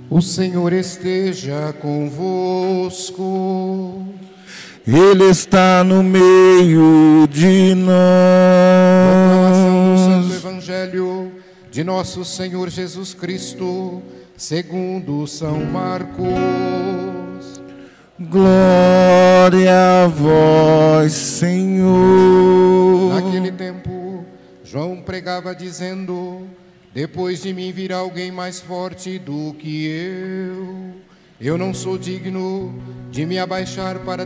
O Senhor esteja convosco. Ele está no meio de Proclamação do Santo nós. Evangelho de nosso Senhor Jesus Cristo, segundo São Marcos. Glória a vós, Senhor. Naquele tempo, João pregava dizendo: depois de mim virá alguém mais forte do que eu. Eu não sou digno de me abaixar para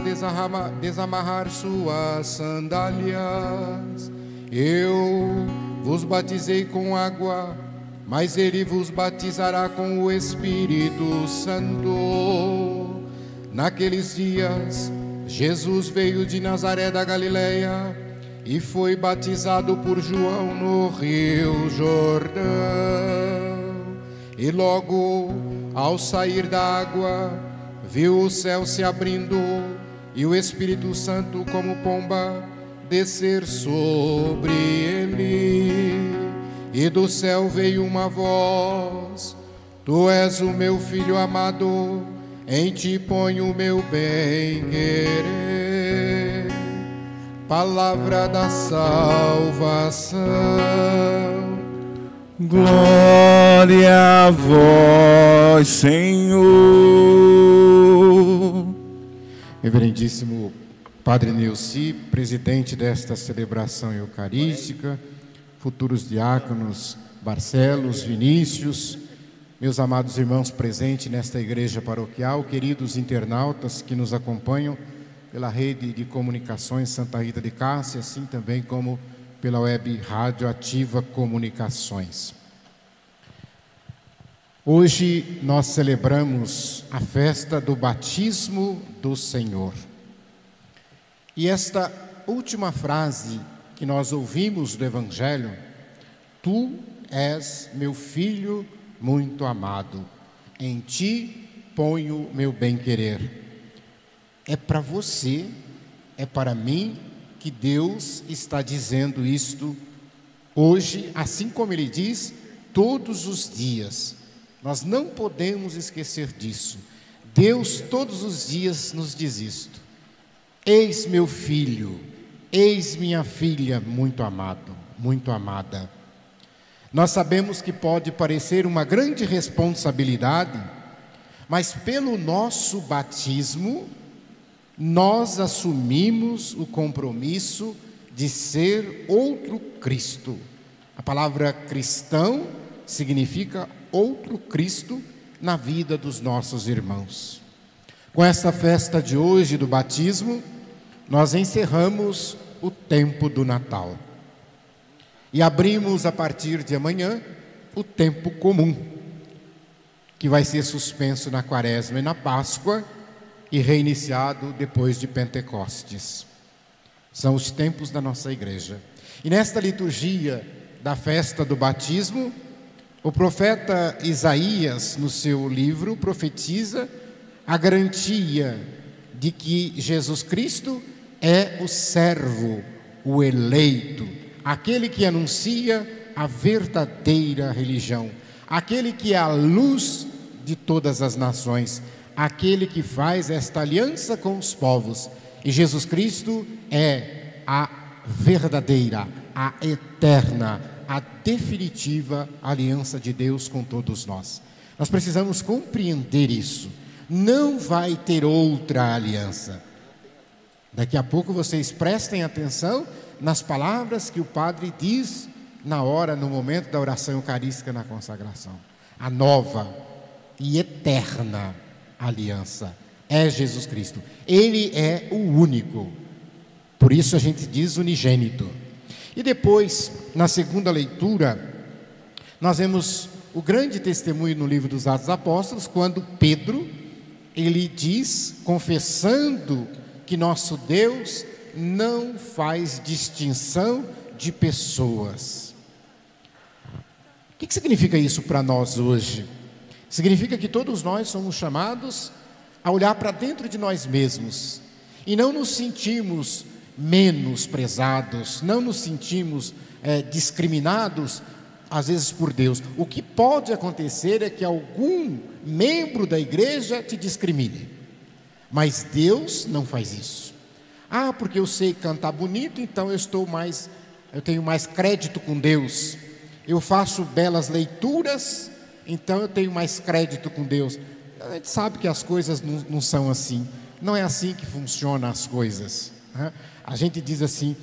desamarrar suas sandálias. Eu vos batizei com água, mas ele vos batizará com o Espírito Santo. Naqueles dias, Jesus veio de Nazaré da Galileia e foi batizado por João no Rio Jordão. E logo, ao sair da água, viu o céu se abrindo e o Espírito Santo, como pomba, descer sobre ele. E do céu veio uma voz: Tu és o meu filho amado, em ti ponho o meu bem-querer. Palavra da salvação. Glória a vós, Senhor. Reverendíssimo Padre Neuci, presidente desta celebração eucarística, futuros diáconos Barcelos, Vinícius, meus amados irmãos presentes nesta igreja paroquial, queridos internautas que nos acompanham pela rede de comunicações Santa Rita de Cássia, assim também como pela web Rádio Ativa Comunicações. Hoje nós celebramos a festa do batismo do Senhor. E esta última frase que nós ouvimos do Evangelho: Tu és meu filho muito amado, em ti ponho meu bem-querer. É para você, é para mim que Deus está dizendo isto hoje, assim como Ele diz todos os dias. Nós não podemos esquecer disso. Deus todos os dias nos diz isto: eis meu filho, eis minha filha muito amado, muito amada. Nós sabemos que pode parecer uma grande responsabilidade, mas pelo nosso batismo nós assumimos o compromisso de ser outro Cristo. A palavra cristão significa outro Cristo na vida dos nossos irmãos. Com esta festa de hoje do batismo, nós encerramos o tempo do Natal e abrimos a partir de amanhã o tempo comum, que vai ser suspenso na Quaresma e na Páscoa e reiniciado depois de Pentecostes. São os tempos da nossa igreja. E nesta liturgia da festa do batismo, o profeta Isaías, no seu livro, profetiza a garantia de que Jesus Cristo é o servo, o eleito, aquele que anuncia a verdadeira religião, aquele que é a luz de todas as nações, aquele que faz esta aliança com os povos. E Jesus Cristo é a verdadeira, a eterna, a definitiva aliança de Deus com todos nós. Nós precisamos compreender isso. Não vai ter outra aliança. Daqui a pouco vocês prestem atenção nas palavras que o padre diz na hora, no momento da oração eucarística na consagração. A nova e eterna aliança é Jesus Cristo. Ele é o único. Por isso a gente diz unigênito. E depois, na segunda leitura, nós vemos o grande testemunho no livro dos Atos dos Apóstolos, quando Pedro, ele diz, confessando que nosso Deus não faz distinção de pessoas. O que significa isso para nós hoje? Significa que todos nós somos chamados a olhar para dentro de nós mesmos e não nos sentimos menosprezados, não nos sentimos discriminados às vezes por Deus. O que pode acontecer é que algum membro da igreja te discrimine, mas Deus não faz isso. Ah, porque eu sei cantar bonito, então eu tenho mais crédito com Deus. Eu faço belas leituras, então eu tenho mais crédito com Deus. A gente sabe que as coisas não são assim. Não é assim que funcionam as coisas, né? A gente diz assim: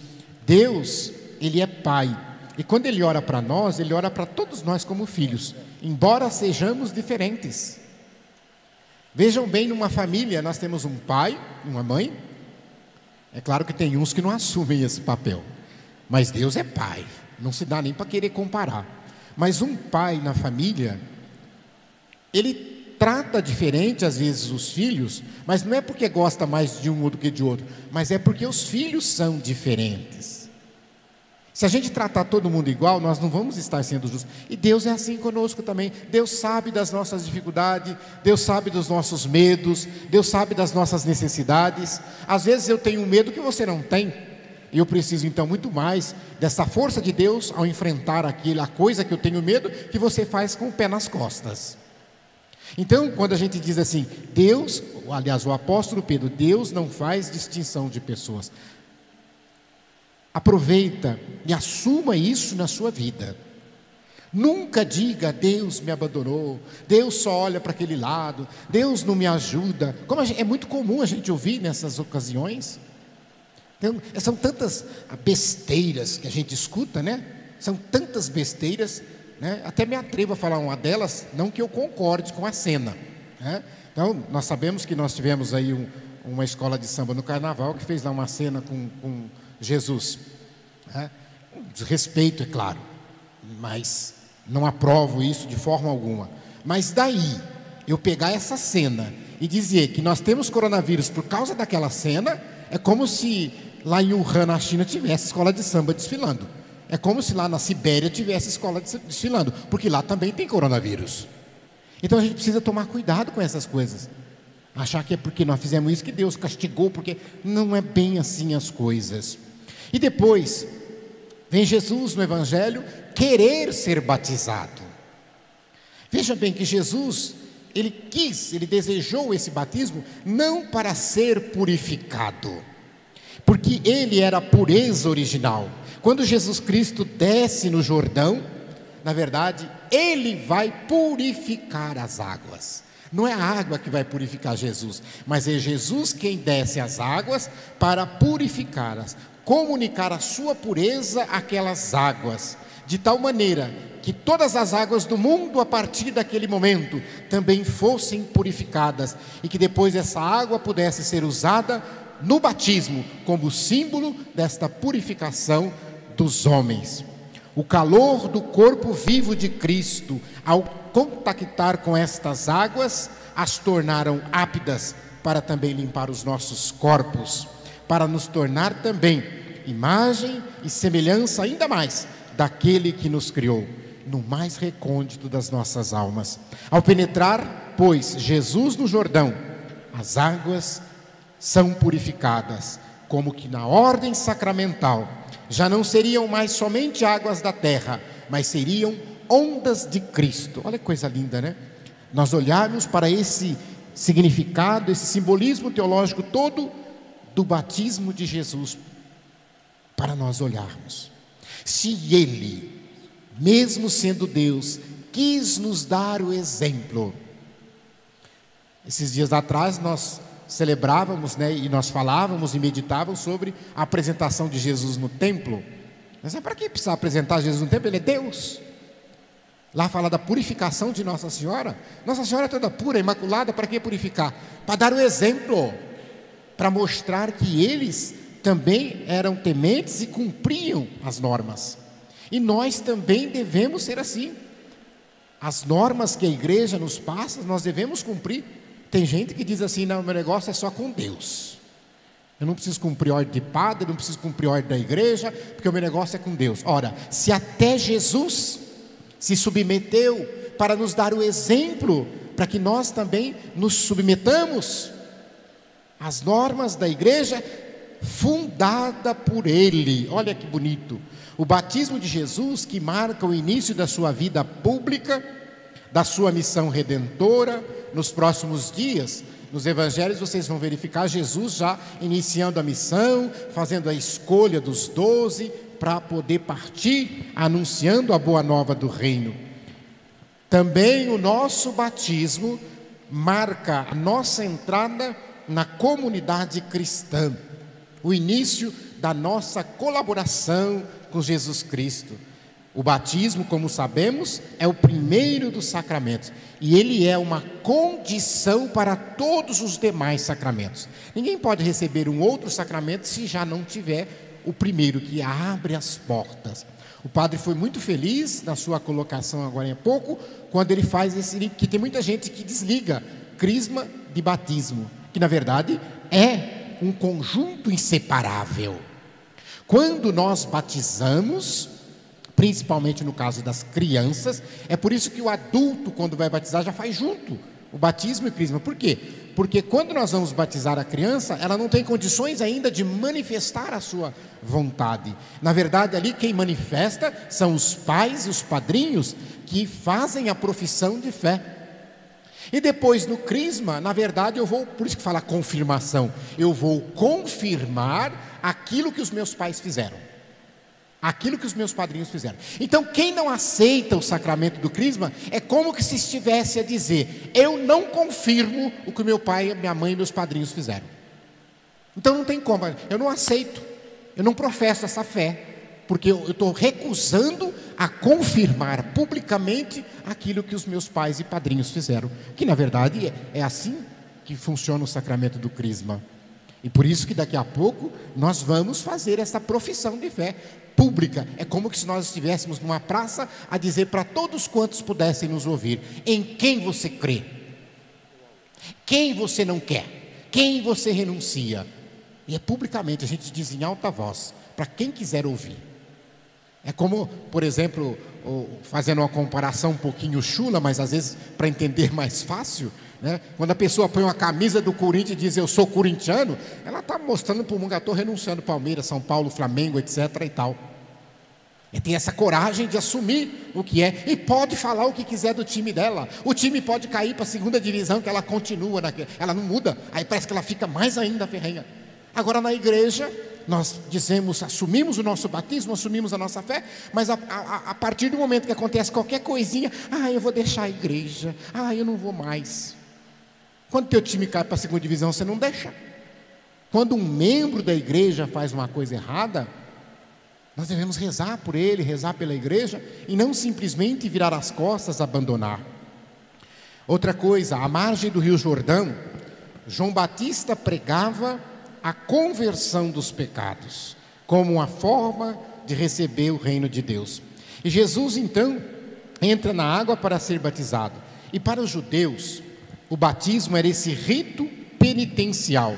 Deus, Ele é Pai. E quando Ele ora para nós, Ele ora para todos nós como filhos, embora sejamos diferentes. Vejam bem, numa família nós temos um pai, uma mãe. É claro que tem uns que não assumem esse papel, mas Deus é Pai, não se dá nem para querer comparar. Mas um pai na família, ele trata diferente às vezes os filhos, mas não é porque gosta mais de um do que de outro, mas é porque os filhos são diferentes. Se a gente tratar todo mundo igual, nós não vamos estar sendo justos. E Deus é assim conosco também. Deus sabe das nossas dificuldades, Deus sabe dos nossos medos, Deus sabe das nossas necessidades. Às vezes eu tenho um medo que você não tem, e eu preciso então muito mais dessa força de Deus ao enfrentar a coisa que eu tenho medo, que você faz com o pé nas costas. Então, quando a gente diz assim, Deus, aliás, o apóstolo Pedro, Deus não faz distinção de pessoas. Aproveita e assuma isso na sua vida. Nunca diga: Deus me abandonou, Deus só olha para aquele lado, Deus não me ajuda. É muito comum a gente ouvir nessas ocasiões. Então, são tantas besteiras que a gente escuta, né? São tantas besteiras, né? Até me atrevo a falar uma delas, não que eu concorde com a cena, né? Então, nós sabemos que nós tivemos aí uma escola de samba no carnaval que fez lá uma cena com Jesus, né? Um desrespeito, é claro, mas não aprovo isso de forma alguma. Mas daí eu pegar essa cena e dizer que nós temos coronavírus por causa daquela cena, é como se lá em Wuhan, na China, tivesse escola de samba desfilando. É como se lá na Sibéria tivesse escola desfilando, porque lá também tem coronavírus. Então a gente precisa tomar cuidado com essas coisas. Achar que é porque nós fizemos isso que Deus castigou, porque não é bem assim as coisas. E depois vem Jesus no Evangelho querer ser batizado. Veja bem que Jesus, ele desejou esse batismo não para ser purificado, porque ele era a pureza original. Quando Jesus Cristo desce no Jordão, na verdade, ele vai purificar as águas. Não é a água que vai purificar Jesus, mas é Jesus quem desce as águas para purificá-las, comunicar a sua pureza àquelas águas, de tal maneira que todas as águas do mundo, a partir daquele momento, também fossem purificadas, e que depois essa água pudesse ser usada no batismo, como símbolo desta purificação dos homens. O calor do corpo vivo de Cristo, ao contactar com estas águas, as tornaram aptas para também limpar os nossos corpos, para nos tornar também imagem e semelhança ainda mais daquele que nos criou, no mais recôndito das nossas almas. Ao penetrar, pois, Jesus no Jordão, as águas são purificadas, como que na ordem sacramental já não seriam mais somente águas da terra, mas seriam ondas de Cristo. Olha que coisa linda, né? Nós olharmos para esse significado, esse simbolismo teológico todo do batismo de Jesus, para nós olharmos. Se Ele, mesmo sendo Deus, quis nos dar o exemplo. Esses dias atrás nós celebrávamos, né, e nós falávamos e meditávamos sobre a apresentação de Jesus no templo. Mas para que precisar apresentar Jesus no templo? Ele é Deus. Lá fala da purificação de Nossa Senhora. Nossa Senhora é toda pura, imaculada. Para que purificar? Para dar o exemplo, para mostrar que eles também eram tementes e cumpriam as normas. E nós também devemos ser assim. As normas que a igreja nos passa, nós devemos cumprir. Tem gente que diz assim: não, meu negócio é só com Deus. Eu não preciso cumprir ordem de padre, eu não preciso cumprir ordem da igreja, porque o meu negócio é com Deus. Ora, se até Jesus se submeteu para nos dar o exemplo, para que nós também nos submetamos às normas da igreja, dada por Ele. Olha que bonito. O batismo de Jesus, que marca o início da sua vida pública, da sua missão redentora. Nos próximos dias, nos evangelhos, vocês vão verificar Jesus já iniciando a missão, fazendo a escolha dos 12 para poder partir, anunciando a boa nova do reino. Também o nosso batismo marca a nossa entrada na comunidade cristã, o início da nossa colaboração com Jesus Cristo. O batismo, como sabemos, é o primeiro dos sacramentos, e ele é uma condição para todos os demais sacramentos. Ninguém pode receber um outro sacramento se já não tiver o primeiro, que abre as portas. O padre foi muito feliz na sua colocação agora há pouco, quando ele faz esse link, que tem muita gente que desliga crisma de batismo, que na verdade é um conjunto inseparável. Quando nós batizamos, principalmente no caso das crianças, é por isso que o adulto, quando vai batizar, já faz junto o batismo e o crisma. Por quê? Porque quando nós vamos batizar a criança, ela não tem condições ainda de manifestar a sua vontade. Na verdade, ali quem manifesta são os pais e os padrinhos que fazem a profissão de fé. E depois no crisma, na verdade, eu vou, por isso que fala confirmação, eu vou confirmar aquilo que os meus pais fizeram, aquilo que os meus padrinhos fizeram. Então, quem não aceita o sacramento do crisma é como que se estivesse a dizer: eu não confirmo o que meu pai, minha mãe e meus padrinhos fizeram. Então não tem como, eu não aceito, eu não professo essa fé, porque eu estou recusando a confirmar publicamente aquilo que os meus pais e padrinhos fizeram, que na verdade é assim que funciona o sacramento do crisma. E por isso que daqui a pouco nós vamos fazer essa profissão de fé pública. É como que se nós estivéssemos numa praça a dizer para todos quantos pudessem nos ouvir: em quem você crê, quem você não quer, quem você renuncia. E é publicamente, a gente diz em alta voz, para quem quiser ouvir. É como, por exemplo, fazendo uma comparação um pouquinho chula, mas às vezes para entender mais fácil, né? Quando a pessoa põe uma camisa do Corinthians e diz: eu sou corintiano, ela está mostrando para o mundo: estou renunciando Palmeiras, São Paulo, Flamengo, etc. e tal. E tem essa coragem de assumir o que é, e pode falar o que quiser do time dela. O time pode cair para a segunda divisão, que ela continua, ela não muda, aí parece que ela fica mais ainda ferrenha. Agora na igreja, nós dizemos, assumimos o nosso batismo, assumimos a nossa fé, mas a partir do momento que acontece qualquer coisinha: eu vou deixar a igreja, eu não vou mais. Quando teu time cai para a segunda divisão, você não deixa. Quando um membro da igreja faz uma coisa errada, nós devemos rezar por ele, rezar pela igreja, e não simplesmente virar as costas, abandonar. Outra coisa, à margem do Rio Jordão, João Batista pregava a conversão dos pecados, como uma forma de receber o reino de Deus. E Jesus então entra na água para ser batizado. E para os judeus, o batismo era esse rito penitencial.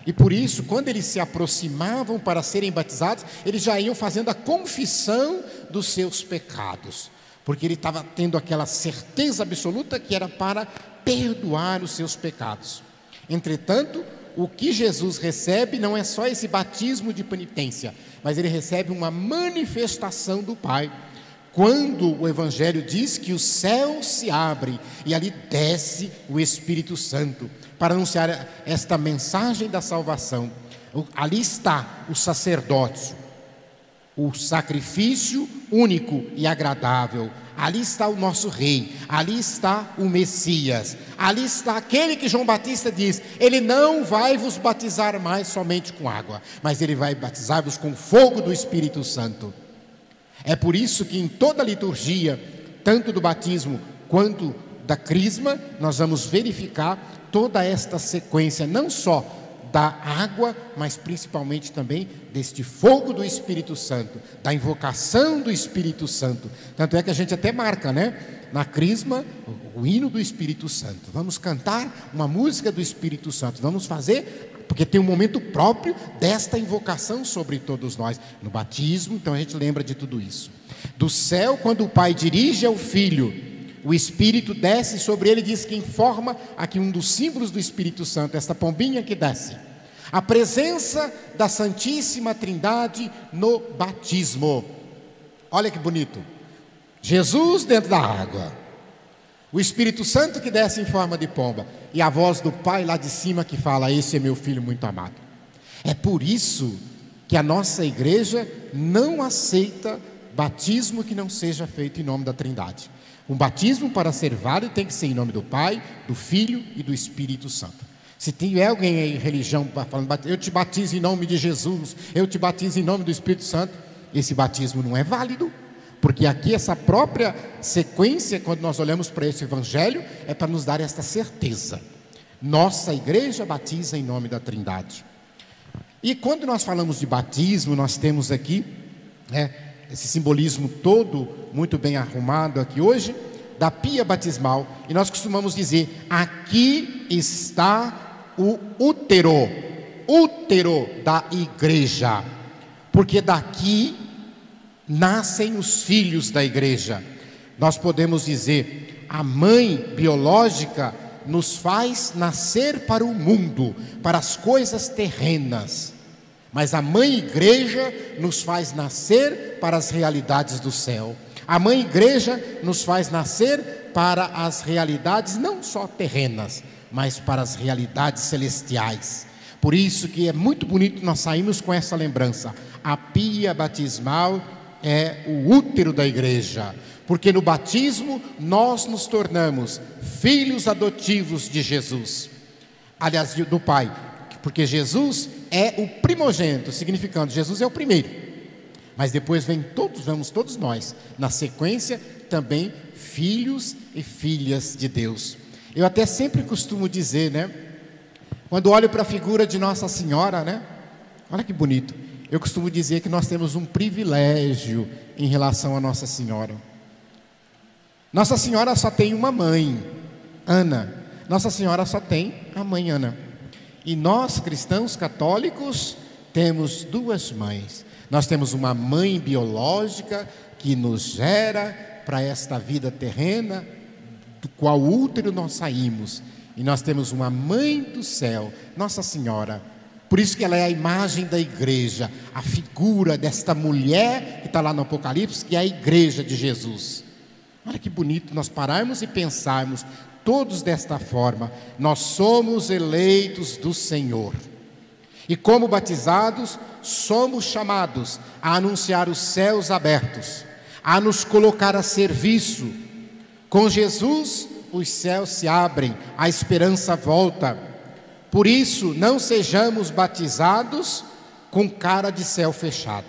E por isso, quando eles se aproximavam para serem batizados, eles já iam fazendo a confissão dos seus pecados, porque ele estava tendo aquela certeza absoluta que era para perdoar os seus pecados. Entretanto, o que Jesus recebe não é só esse batismo de penitência, mas ele recebe uma manifestação do Pai. Quando o Evangelho diz que o céu se abre e ali desce o Espírito Santo para anunciar esta mensagem da salvação. Ali está o sacerdócio, o sacrifício único e agradável. Ali está o nosso rei, ali está o Messias, ali está aquele que João Batista diz: ele não vai vos batizar mais somente com água, mas ele vai batizar-vos com fogo do Espírito Santo. É por isso que em toda a liturgia, tanto do batismo quanto da crisma, nós vamos verificar toda esta sequência, não só da água, mas principalmente também deste fogo do Espírito Santo, da invocação do Espírito Santo. Tanto é que a gente até marca, né, na crisma, o hino do Espírito Santo. Vamos cantar uma música do Espírito Santo, vamos fazer, porque tem um momento próprio desta invocação sobre todos nós. No batismo, então a gente lembra de tudo isso. Do céu, quando o Pai dirige ao Filho, o Espírito desce sobre ele, diz que informa aqui um dos símbolos do Espírito Santo, esta pombinha que desce. A presença da Santíssima Trindade no batismo. Olha que bonito. Jesus dentro da água, o Espírito Santo que desce em forma de pomba, e a voz do Pai lá de cima que fala: esse é meu filho muito amado. É por isso que a nossa igreja não aceita batismo que não seja feito em nome da Trindade. Um batismo, para ser válido, tem que ser em nome do Pai, do Filho e do Espírito Santo. Se tiver alguém aí em religião falando: eu te batizo em nome de Jesus, eu te batizo em nome do Espírito Santo, esse batismo não é válido. Porque aqui essa própria sequência, quando nós olhamos para esse evangelho, é para nos dar esta certeza. Nossa igreja batiza em nome da Trindade. E quando nós falamos de batismo, nós temos aqui esse simbolismo todo muito bem arrumado aqui hoje, da pia batismal. E nós costumamos dizer: aqui está o útero da igreja. Porque daqui nascem os filhos da igreja. Nós podemos dizer: a mãe biológica nos faz nascer para o mundo, para as coisas terrenas, mas a mãe igreja nos faz nascer para as realidades do céu. A mãe igreja nos faz nascer para as realidades não só terrenas, mas para as realidades celestiais. Por isso que é muito bonito nós sairmos com essa lembrança: a pia batismal é o útero da igreja, porque no batismo nós nos tornamos filhos adotivos de Jesus, aliás, do Pai, porque Jesus é o primogênito, significando Jesus é o primeiro, mas depois vamos todos nós, na sequência, também filhos e filhas de Deus. Eu até sempre costumo dizer, quando olho para a figura de Nossa Senhora, olha que bonito. Eu costumo dizer que nós temos um privilégio em relação a Nossa Senhora. Nossa Senhora só tem uma mãe, Ana. Nossa Senhora só tem a mãe Ana. E nós, cristãos católicos, temos duas mães. Nós temos uma mãe biológica que nos gera para esta vida terrena, do qual útero nós saímos. E nós temos uma mãe do céu, Nossa Senhora. Por isso que ela é a imagem da igreja, a figura desta mulher que está lá no Apocalipse, que é a igreja de Jesus. Olha que bonito nós pararmos e pensarmos todos desta forma. Nós somos eleitos do Senhor. E como batizados, somos chamados a anunciar os céus abertos, a nos colocar a serviço. Com Jesus, os céus se abrem, a esperança volta. Por isso, não sejamos batizados com cara de céu fechado.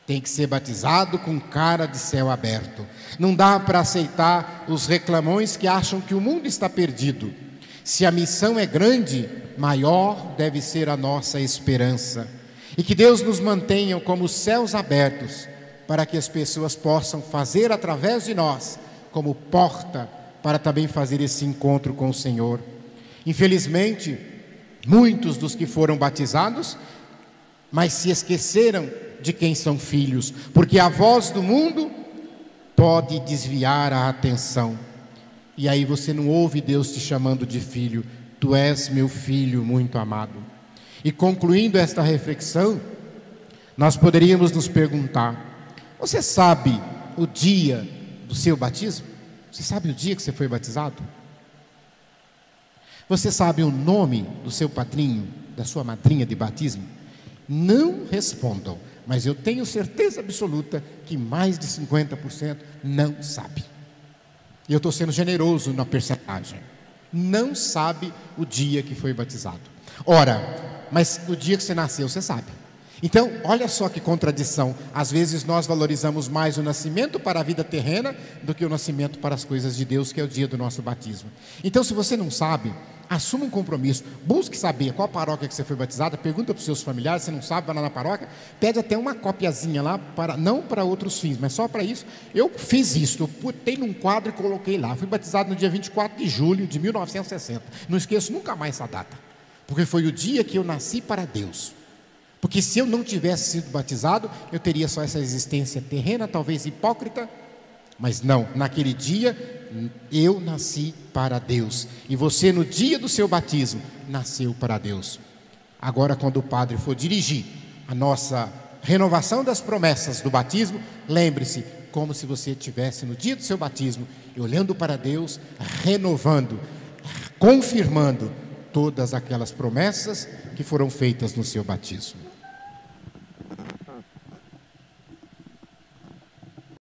Tem que ser batizado com cara de céu aberto. Não dá para aceitar os reclamões que acham que o mundo está perdido. Se a missão é grande, maior deve ser a nossa esperança. E que Deus nos mantenha como céus abertos, para que as pessoas possam fazer através de nós, como porta, para também fazer esse encontro com o Senhor. Infelizmente, muitos dos que foram batizados, mas se esqueceram de quem são filhos, porque a voz do mundo pode desviar a atenção, e aí você não ouve Deus te chamando de filho. Tu és meu filho muito amado. E concluindo esta reflexão, nós poderíamos nos perguntar: você sabe o dia do seu batismo? Você sabe o dia que você foi batizado? Você sabe o nome do seu padrinho, da sua madrinha de batismo? Não respondam, mas eu tenho certeza absoluta que mais de 50% não sabe. E eu estou sendo generoso na percentagem. Não sabe o dia que foi batizado. Ora, mas o dia que você nasceu, você sabe. Então, olha só que contradição. Às vezes nós valorizamos mais o nascimento para a vida terrena do que o nascimento para as coisas de Deus, que é o dia do nosso batismo. Então, se você não sabe, assuma um compromisso. Busque saber qual paróquia que você foi batizada. Pergunta para os seus familiares. Se não sabe, vai lá na paróquia. Pede até uma copiazinha lá, não para outros fins, mas só para isso. Eu fiz isso. Eu botei num quadro e coloquei lá. Fui batizado no dia 24 de julho de 1960. Não esqueço nunca mais essa data, porque foi o dia que eu nasci para Deus. Porque se eu não tivesse sido batizado, eu teria só essa existência terrena, talvez hipócrita, mas não, naquele dia eu nasci para Deus. E você, no dia do seu batismo, nasceu para Deus. Agora, quando o padre for dirigir a nossa renovação das promessas do batismo, lembre-se, como se você estivesse no dia do seu batismo, e olhando para Deus, renovando, confirmando todas aquelas promessas que foram feitas no seu batismo.